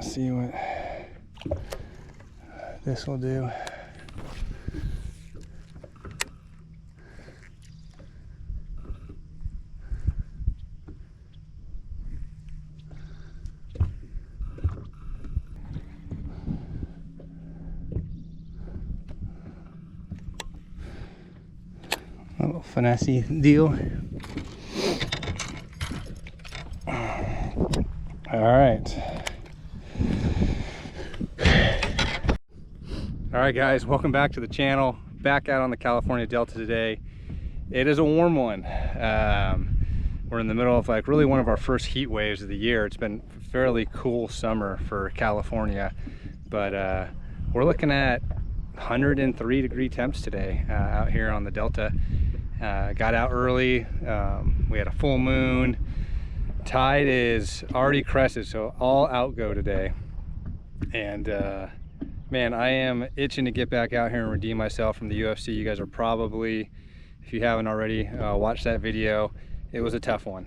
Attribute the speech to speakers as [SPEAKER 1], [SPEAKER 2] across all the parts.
[SPEAKER 1] See what this will do. A little finessey deal. All right. Alright guys, welcome back to the channel. Back out on the California Delta today. It is a warm one. We're in the middle of like really one of our first heat waves of the year. It's been a fairly cool summer for California, but we're looking at 103 degree temps today out here on the Delta. Got out early. We had a full moon. Tide is already crested, so all outgo today. And man, I am itching to get back out here and redeem myself from the UFC. You guys are probably, if you haven't already, watched that video. It was a tough one.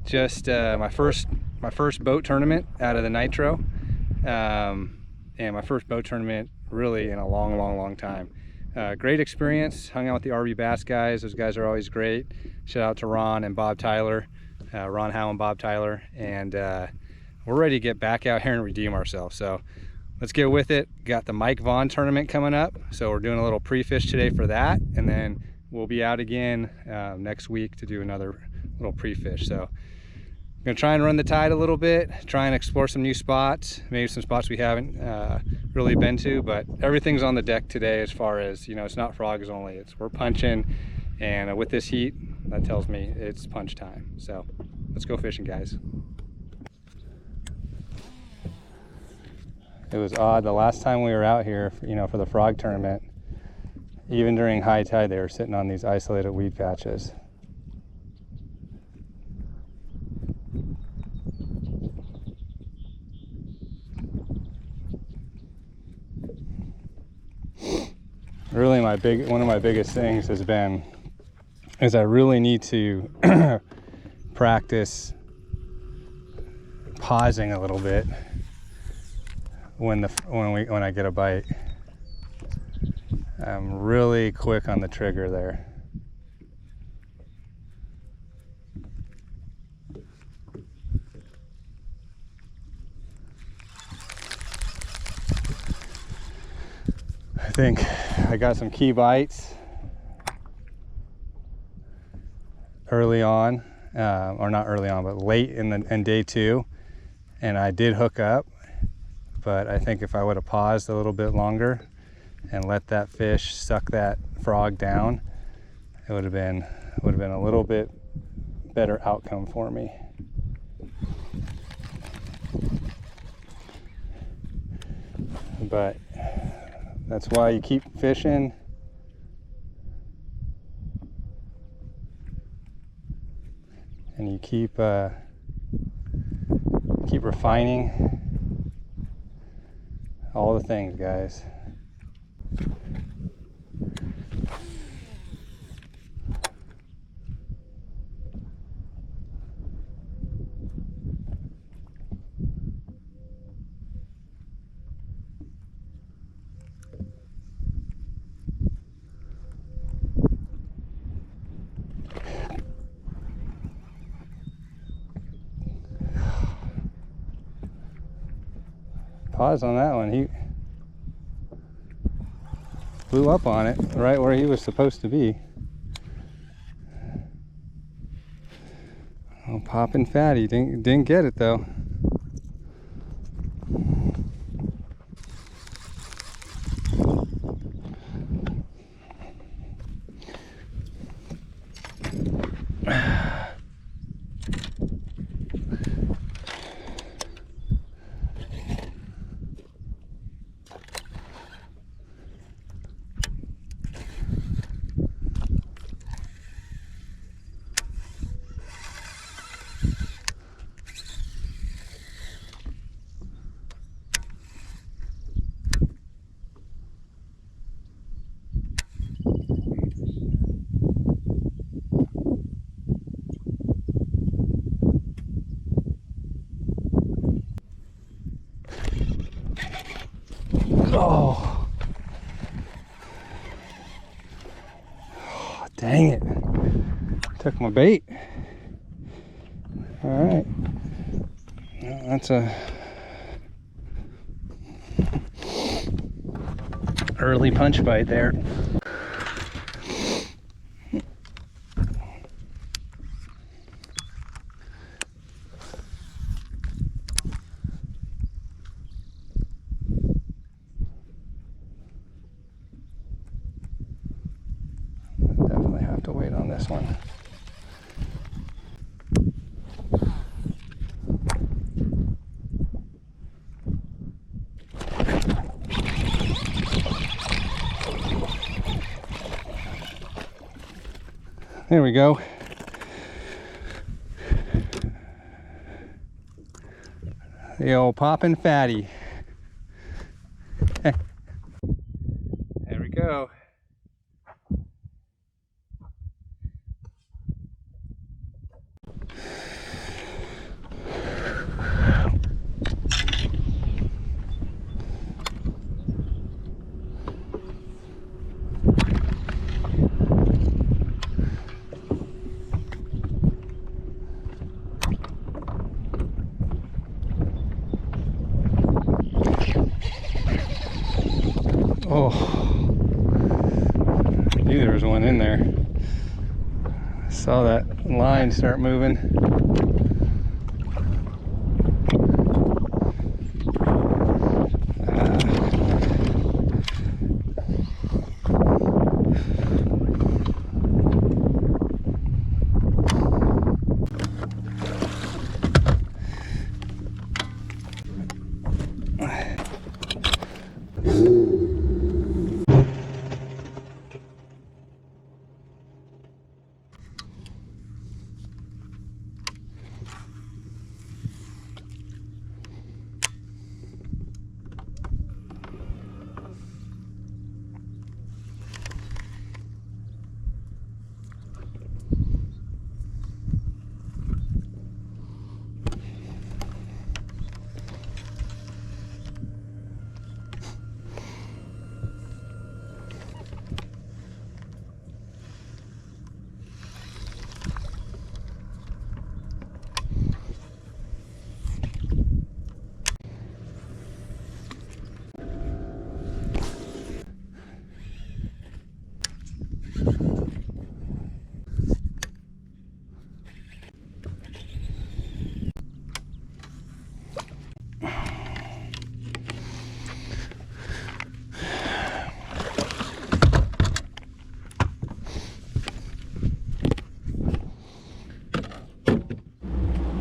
[SPEAKER 1] Just my first boat tournament out of the Nitro, and my first boat tournament really in a long time. Great experience. Hung out with the RV Bass guys. Those guys are always great. Shout out to Ron and Bob Tyler, Ron Howe and Bob Tyler, and we're ready to get back out here and redeem ourselves. So let's get with it. Got the Mike Vaughn tournament coming up, so we're doing a little pre-fish today for that, and then we'll be out again next week to do another little pre-fish. So I'm gonna try and run the tide a little bit, try and explore some new spots, maybe some spots we haven't really been to, but everything's on the deck today as far as, you know, it's not frogs only, we're punching, and with this heat, that tells me it's punch time. So let's go fishing, guys. It was odd, the last time we were out here, you know, for the frog tournament, even during high tide, they were sitting on these isolated weed patches. Really one of my biggest things has been, is I really need to practice pausing a little bit when I get a bite. I'm really quick on the trigger there. I think I got some key bites early on, or not early on, but late in day two, and I did hook up. But I think if I would have paused a little bit longer and let that fish suck that frog down, it would have been a little bit better outcome for me. But that's why you keep fishing. And you keep refining all the things, guys. Pause on that one. He flew up on it right where he was supposed to be. Oh, popping fatty. Didn't get it though. Dang it. Took my bait. All right. Well, that's a early punch bite there. Definitely have to wait on this one. There we go. The old poppin' fatty. There we go. Oh, I knew there was one in there. I saw that line start moving.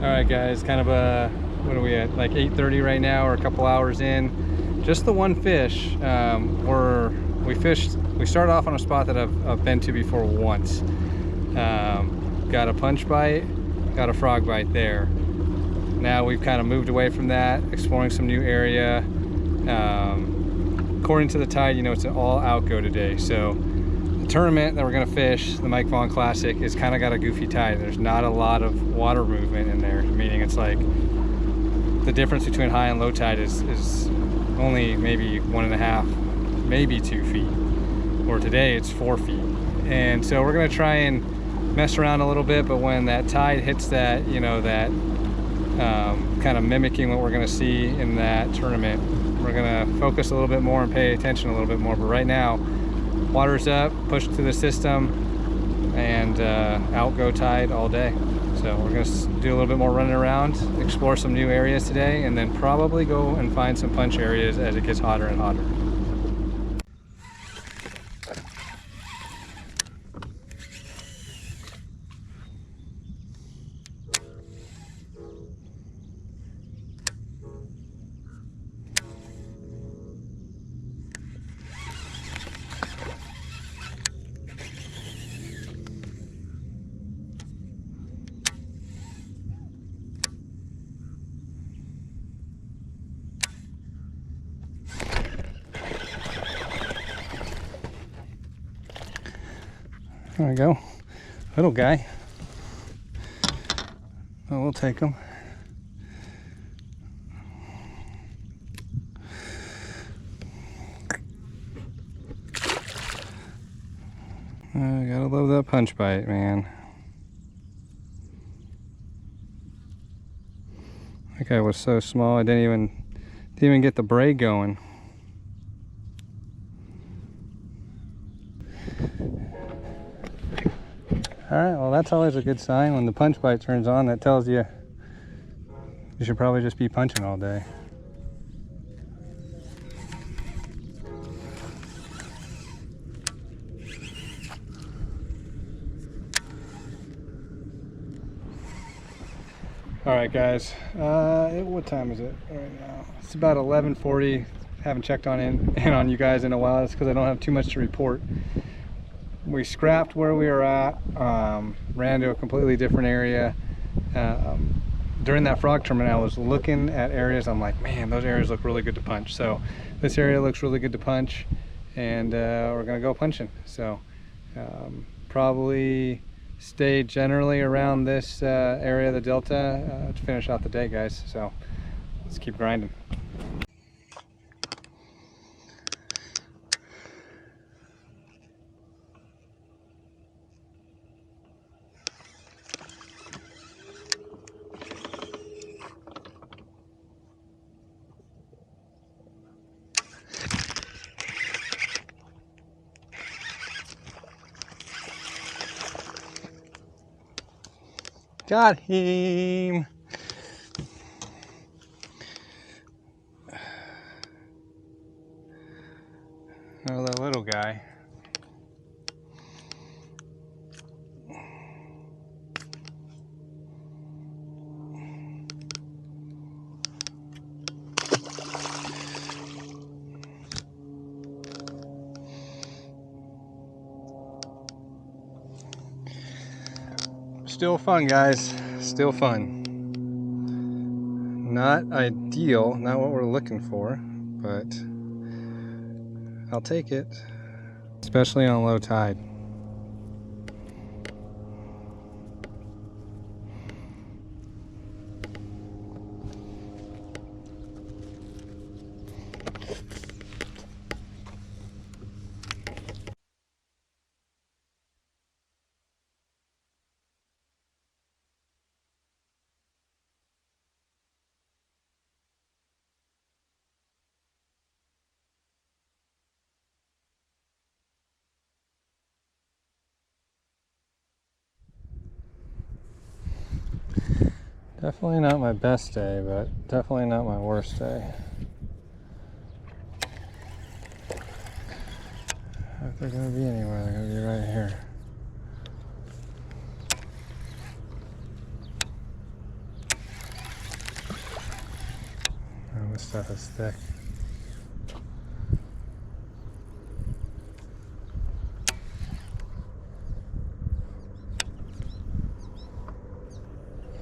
[SPEAKER 1] Alright guys, kind of a, what are we at, like 8:30 right now, or a couple hours in. Just the one fish. We started off on a spot that I've been to before once. Got a punch bite, got a frog bite there. Now we've kind of moved away from that, exploring some new area. According to the tide, you know, it's an all out go today. So the tournament that we're gonna fish, the Mike Vaughn Classic, is kind of got a goofy tide. There's not a lot of water movement in there, meaning it's like the difference between high and low tide is only maybe 1.5, maybe 2 feet. Or today it's 4 feet. And so we're gonna try and mess around a little bit, but when that tide hits that, you know, that kind of mimicking what we're gonna see in that tournament, we're gonna focus a little bit more and pay attention a little bit more. But right now, water's up, pushed through the system, and out go tide all day. So we're gonna do a little bit more running around, explore some new areas today, and then probably go and find some punch areas as it gets hotter and hotter. There we go, little guy. Oh, we'll take him. Gotta love that punch bite, man. That guy was so small I didn't even get the braid going. Alright, well that's always a good sign. When the punch bite turns on, that tells you you should probably just be punching all day. Alright guys, what time is it right now? It's about 11:40. Haven't checked in on you guys in a while. It's because I don't have too much to report. We scrapped where we were at, ran to a completely different area. During that frog tournament, I was looking at areas, I'm like, man, those areas look really good to punch. So this area looks really good to punch, and we're gonna go punching. So probably stay generally around this area of the delta to finish out the day, guys. So let's keep grinding. Got him. Oh, the little guy. Still fun, guys. Still fun. Not ideal, not what we're looking for, but I'll take it. Especially on low tide. Definitely not my best day, but definitely not my worst day. If they're gonna be anywhere, they're gonna be right here. Oh, this stuff is thick.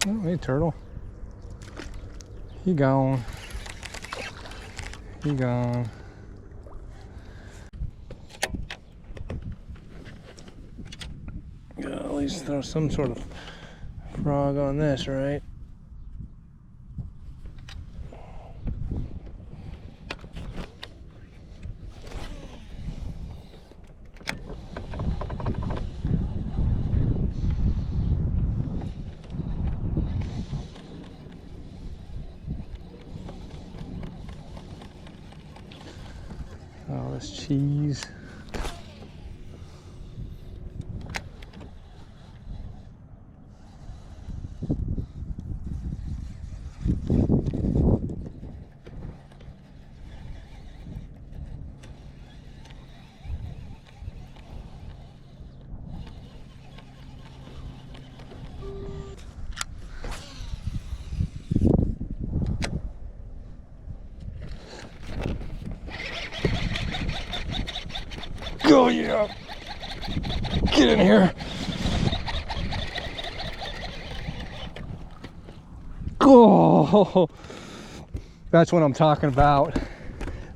[SPEAKER 1] Oh, hey, turtle. He gone. He gone. Gotta at least throw some sort of frog on this, right? All this cheese. Oh yeah! Get in here! Oh, that's what I'm talking about.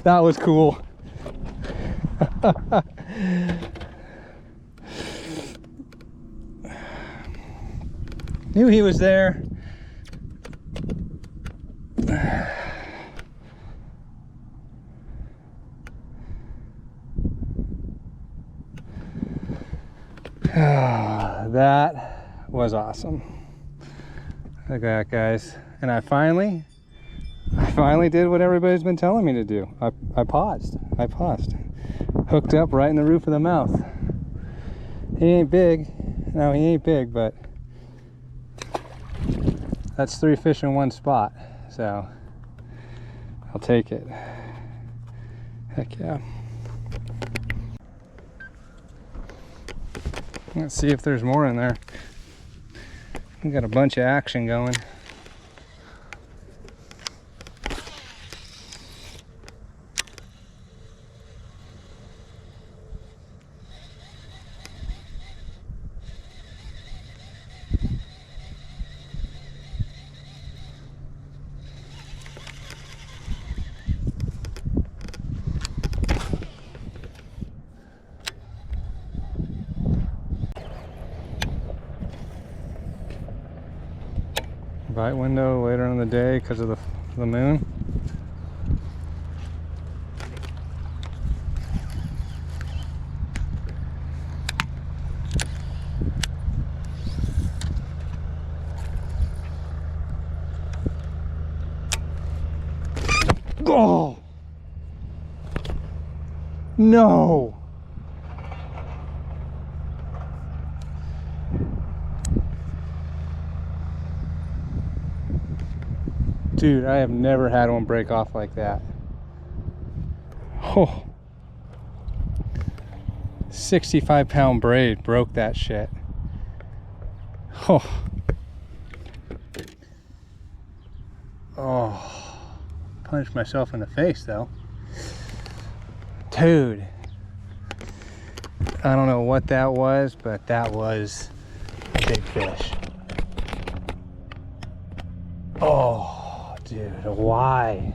[SPEAKER 1] That was cool. Knew he was there. That was awesome. Look at that, guys. And I finally did what everybody's been telling me to do. I paused. Hooked up right in the roof of the mouth. He ain't big. No, he ain't big, but that's 3 fish in one spot. So I'll take it. Heck yeah. Let's see if there's more in there. We got a bunch of action going. Bite window later in the day because of the moon. Oh no. Dude, I have never had one break off like that. Oh, 65-pound braid broke that shit. Oh, punched myself in the face though. Dude, I don't know what that was, but that was a big fish. Oh. Dude, why?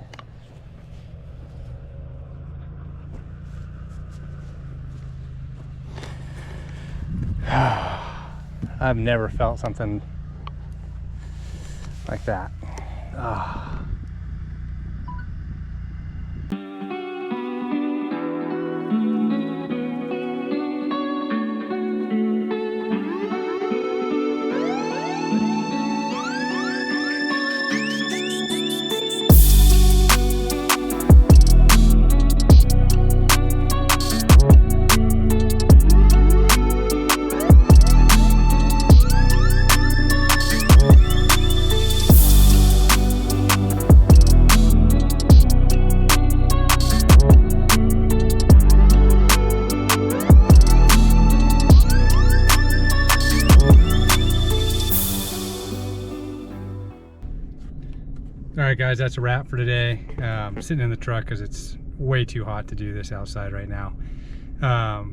[SPEAKER 1] I've never felt something like that. Alright guys, that's a wrap for today. I'm sitting in the truck because it's way too hot to do this outside right now.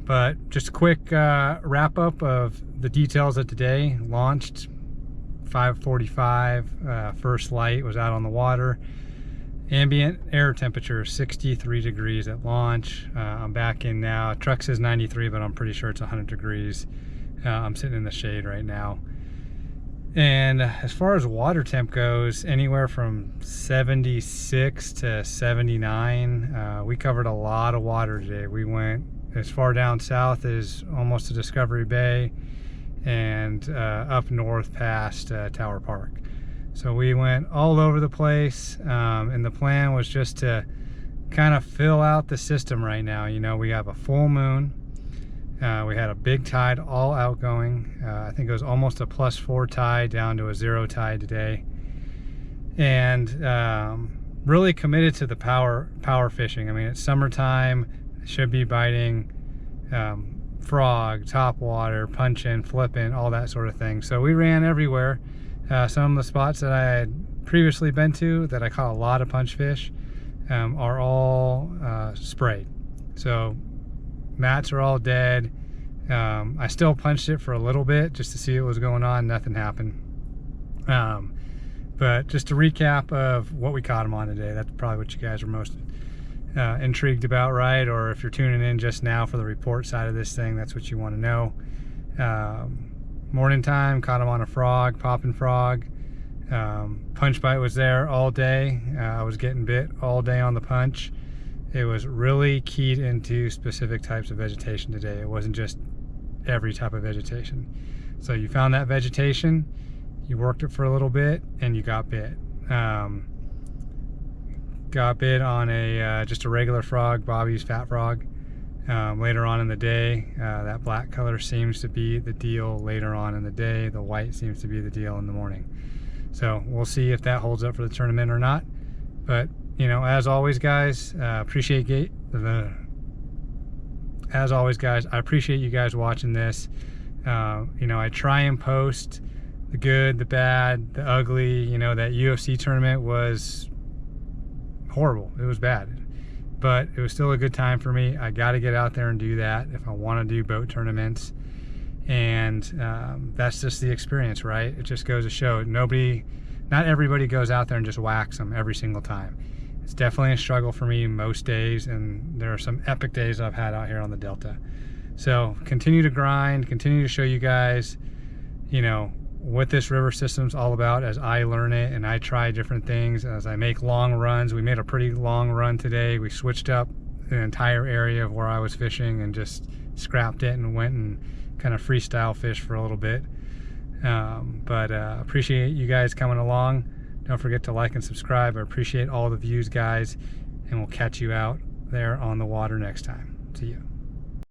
[SPEAKER 1] But just a quick wrap up of the details of today. Launched 5:45, first light, was out on the water. Ambient air temperature 63 degrees at launch. I'm back in now. Truck says 93, but I'm pretty sure it's 100 degrees. I'm sitting in the shade right now. And as far as water temp goes, anywhere from 76 to 79. We covered a lot of water today. We went as far down south as almost to Discovery Bay and up north past Tower Park. So we went all over the place, and the plan was just to kind of fill out the system right now. You know, we have a full moon. We had a big tide all outgoing. I think it was almost a +4 tide down to a 0 tide today. And really committed to the power fishing. I mean, it's summertime, should be biting frog, topwater, punching, flipping, all that sort of thing. So we ran everywhere. Some of the spots that I had previously been to that I caught a lot of punch fish are all sprayed. So mats are all dead. I still punched it for a little bit just to see what was going on. Nothing happened. But just to recap of what we caught them on today, that's probably what you guys are most intrigued about, right? Or if you're tuning in just now for the report side of this thing, that's what you want to know. Morning time, caught them on a frog, popping frog. Punch bite was there all day. I was getting bit all day on the punch. It was really keyed into specific types of vegetation today. It wasn't just every type of vegetation. So you found that vegetation, you worked it for a little bit, and you got bit. Got bit on a just a regular frog, Bobby's fat frog. Later on in the day, that black color seems to be the deal later on in the day. The white seems to be the deal in the morning. So we'll see if that holds up for the tournament or not. But, you know, as always, guys, I appreciate you guys watching this. You know, I try and post the good, the bad, the ugly. You know, that UFC tournament was horrible. It was bad, but it was still a good time for me. I got to get out there and do that if I want to do boat tournaments. And that's just the experience, right? It just goes to show not everybody goes out there and just whacks them every single time. It's definitely a struggle for me most days, and there are some epic days I've had out here on the Delta. So continue to grind, continue to show you guys, you know, what this river system's all about as I learn it and I try different things, as I make long runs. We made a pretty long run today. We switched up the entire area of where I was fishing and just scrapped it and went and kind of freestyle fish for a little bit. Appreciate you guys coming along. Don't forget to like and subscribe. I appreciate all the views, guys, and we'll catch you out there on the water next time. See you.